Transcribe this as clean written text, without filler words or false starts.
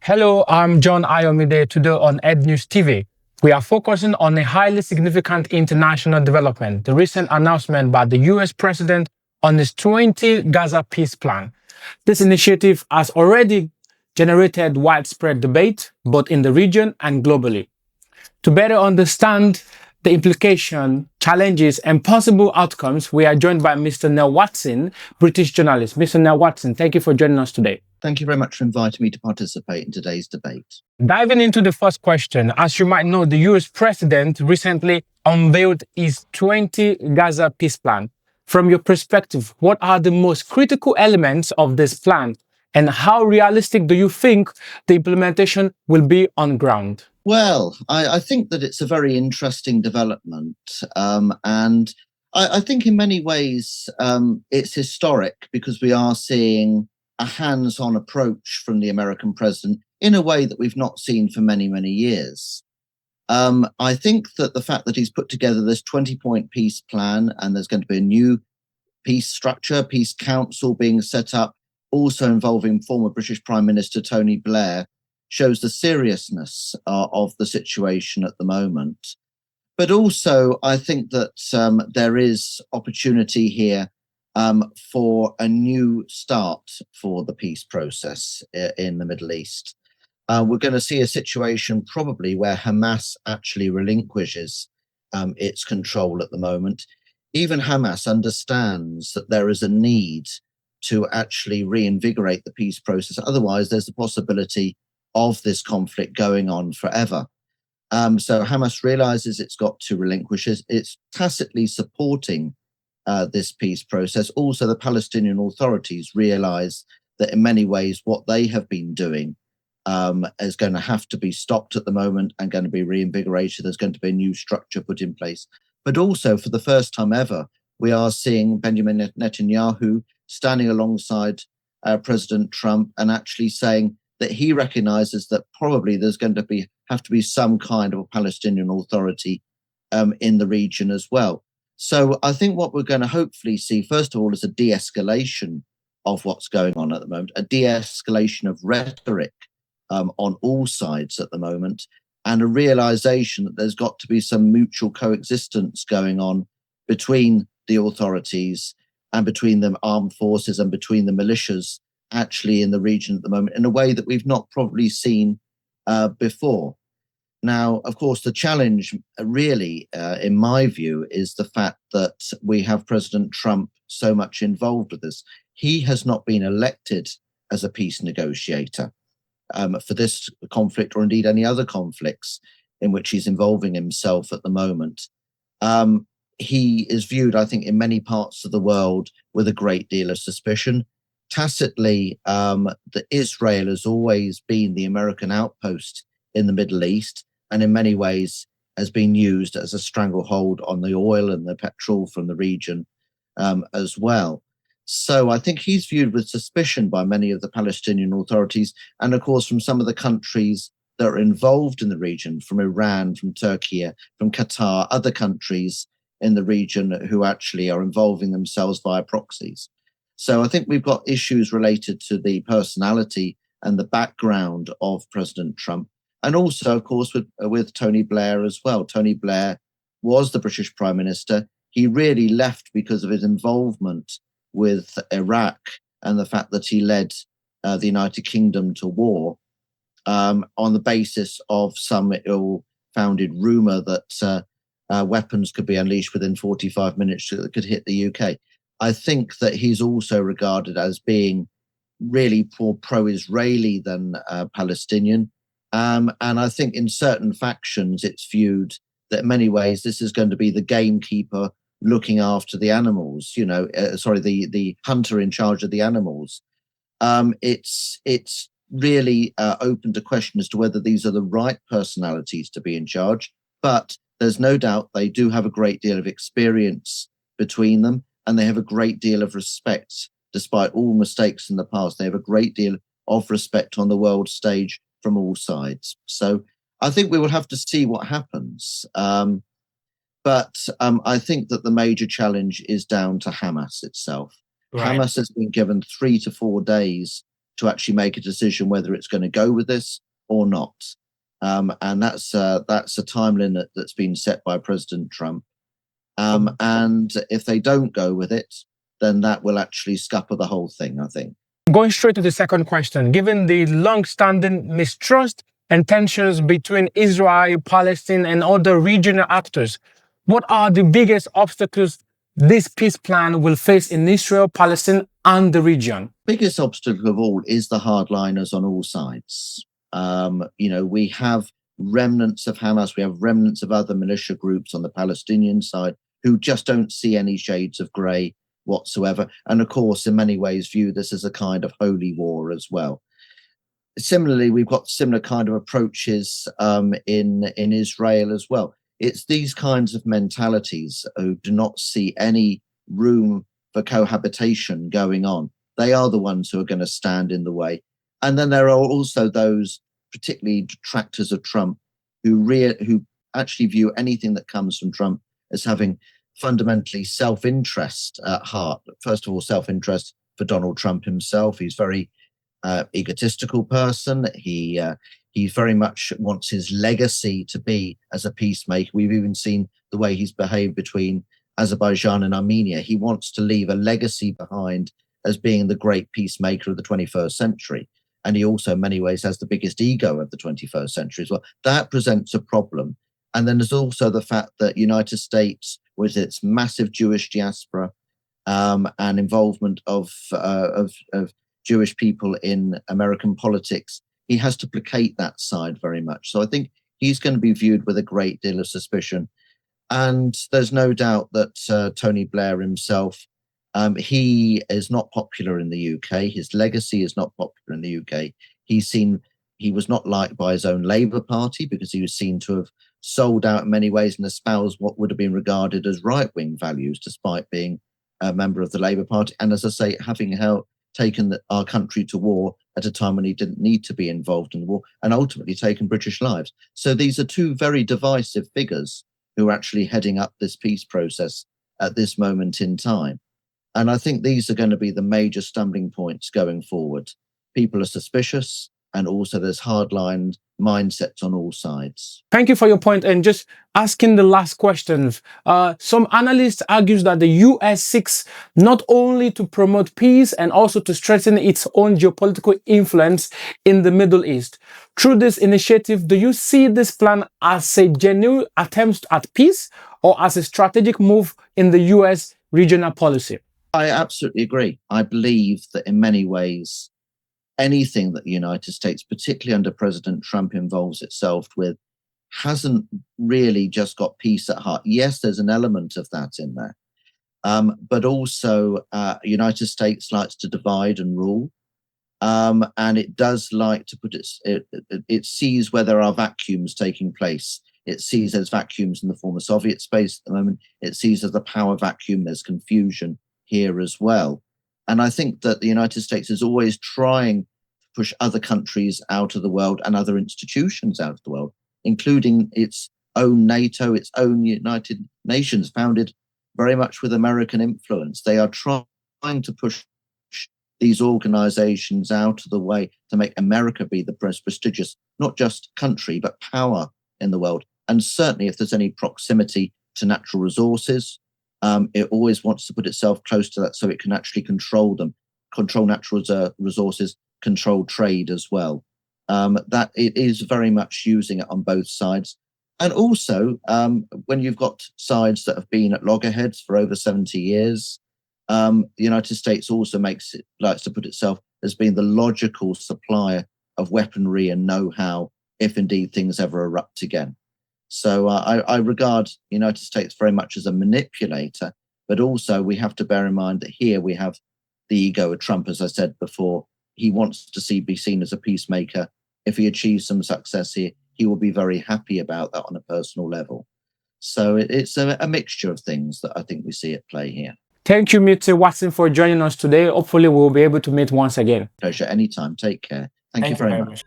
Hello, I'm John Ayomide. Today on EDnews-TV, we are focusing on a highly significant international development, the recent announcement by the US president on his 20 Gaza Peace Plan. This initiative has already generated widespread debate, both in the region and globally. To better understand the implication, challenges, and possible outcomes, we are joined by Mr. Neil Watson, British journalist. Mr. Neil Watson, thank you for joining us today. Thank you very much for inviting me to participate in today's debate. Diving into the first question, as you might know, the US president recently unveiled his 20 Gaza Peace Plan. From your perspective, what are the most critical elements of this plan, and how realistic do you think the implementation will be on ground? Well, I think that it's a very interesting development. And I think in many ways it's historic because we are seeing a hands-on approach from the American president in a way that we've not seen for many, many years. I think that the fact that he's put together this 20-point peace plan and there's going to be a new peace structure, peace council being set up, also involving former British Prime Minister Tony Blair, shows the seriousness of the situation at the moment. But also, I think that there is opportunity here for a new start for the peace process in the Middle East. We're going to see a situation probably where Hamas actually relinquishes its control at the moment. Even Hamas understands that there is a need to actually reinvigorate the peace process. Otherwise, there's the possibility of this conflict going on forever. So Hamas realizes it's got to relinquish it. It's tacitly supporting this peace process. Also, the Palestinian authorities realize that in many ways what they have been doing is going to have to be stopped at the moment and going to be reinvigorated. There's going to be a new structure put in place. But also, for the first time ever, we are seeing Benjamin Netanyahu standing alongside President Trump and actually saying that he recognizes that probably there's going to have to be some kind of a Palestinian authority in the region as well. So I think what we're going to hopefully see, first of all, is a de-escalation of what's going on at the moment, a de-escalation of rhetoric on all sides at the moment, and a realization that there's got to be some mutual coexistence going on between the authorities and between the armed forces and between the militias actually in the region at the moment in a way that we've not probably seen before. Now, of course, the challenge really, in my view, is the fact that we have President Trump so much involved with this. He has not been elected as a peace negotiator for this conflict or indeed any other conflicts in which he's involving himself at the moment. He is viewed, I think, in many parts of the world with a great deal of suspicion. Tacitly, that Israel has always been the American outpost in the Middle East, and in many ways has been used as a stranglehold on the oil and the petrol from the region as well. So I think he's viewed with suspicion by many of the Palestinian authorities, and of course from some of the countries that are involved in the region, from Iran, from Turkey, from Qatar, other countries in the region who actually are involving themselves via proxies. So I think we've got issues related to the personality and the background of President Trump. And also, of course, with Tony Blair as well. Tony Blair was the British Prime Minister. He really left because of his involvement with Iraq and the fact that he led the United Kingdom to war on the basis of some ill-founded rumour that weapons could be unleashed within 45 minutes that could hit the UK. I think that he's also regarded as being really more pro-Israeli than Palestinian. And I think in certain factions, it's viewed that in many ways this is going to be the gamekeeper looking after the animals, the hunter in charge of the animals. It's really open to question as to whether these are the right personalities to be in charge. But there's no doubt they do have a great deal of experience between them, and they have a great deal of respect, despite all mistakes in the past. They have a great deal of respect on the world stage from all sides. So I think we will have to see what happens. But I think that the major challenge is down to Hamas itself. Right. Hamas has been given 3 to 4 days to actually make a decision whether it's going to go with this or not. And that's a time limit that's been set by President Trump. And if they don't go with it, then that will actually scupper the whole thing, I think. Going straight to the second question, given the long-standing mistrust and tensions between Israel, Palestine, and other regional actors, what are the biggest obstacles this peace plan will face in Israel, Palestine, and the region? Biggest obstacle of all is the hardliners on all sides. We have remnants of Hamas, we have remnants of other militia groups on the Palestinian side who just don't see any shades of grey whatsoever, and of course in many ways view this as a kind of holy war as well. Similarly, we've got similar kind of approaches in Israel as well. It's these kinds of mentalities who do not see any room for cohabitation going on. They are the ones who are going to stand in the way. And then there are also those, particularly detractors of Trump, who actually view anything that comes from Trump as having fundamentally self-interest at heart. First of all, self-interest for Donald Trump himself. He's very egotistical person. He very much wants his legacy to be as a peacemaker. We've even seen the way he's behaved between Azerbaijan and Armenia. He wants to leave a legacy behind as being the great peacemaker of the 21st century. And he also, in many ways, has the biggest ego of the 21st century as well. That presents a problem. And then there's also the fact that United States, with its massive Jewish diaspora and involvement of Jewish people in American politics, he has to placate that side very much. So I think he's going to be viewed with a great deal of suspicion. And there's no doubt that Tony Blair himself, he is not popular in the UK. His legacy is not popular in the UK. He was not liked by his own Labour Party because he was seen to have sold out in many ways and espoused what would have been regarded as right-wing values, despite being a member of the Labour Party. And as I say, having taken our country to war at a time when he didn't need to be involved in the war, and ultimately taken British lives. So these are two very divisive figures who are actually heading up this peace process at this moment in time. And I think these are going to be the major stumbling points going forward. People are suspicious, and also there's hardline mindsets on all sides. Thank you for your point. And just asking the last question, some analysts argue that the US seeks not only to promote peace and also to strengthen its own geopolitical influence in the Middle East. Through this initiative, do you see this plan as a genuine attempt at peace or as a strategic move in the US regional policy? I absolutely agree. I believe that in many ways, anything that the United States, particularly under President Trump, involves itself with hasn't really just got peace at heart. Yes, there's an element of that in there. But also United States likes to divide and rule. And it does like to put it sees where there are vacuums taking place. It sees there's vacuums in the former Soviet space at the moment. It sees there's a power vacuum, there's confusion here as well. And I think that the United States is always trying to push other countries out of the world and other institutions out of the world, including its own NATO, its own United Nations, founded very much with American influence. They are trying to push these organizations out of the way to make America be the most prestigious, not just country, but power in the world. And certainly if there's any proximity to natural resources, it always wants to put itself close to that so it can actually control them, control natural resources, control trade as well. That it is very much using it on both sides. And also, when you've got sides that have been at loggerheads for over 70 years, the United States also likes to put itself as being the logical supplier of weaponry and know-how if indeed things ever erupt again. So I regard the United States very much as a manipulator, but also we have to bear in mind that here we have the ego of Trump, as I said before. He wants to be seen as a peacemaker. If he achieves some success here, he will be very happy about that on a personal level. So it's a mixture of things that I think we see at play here. Thank you, Mr. Watson, for joining us today. Hopefully we'll be able to meet once again. Pleasure anytime. Take care. Thank you very much.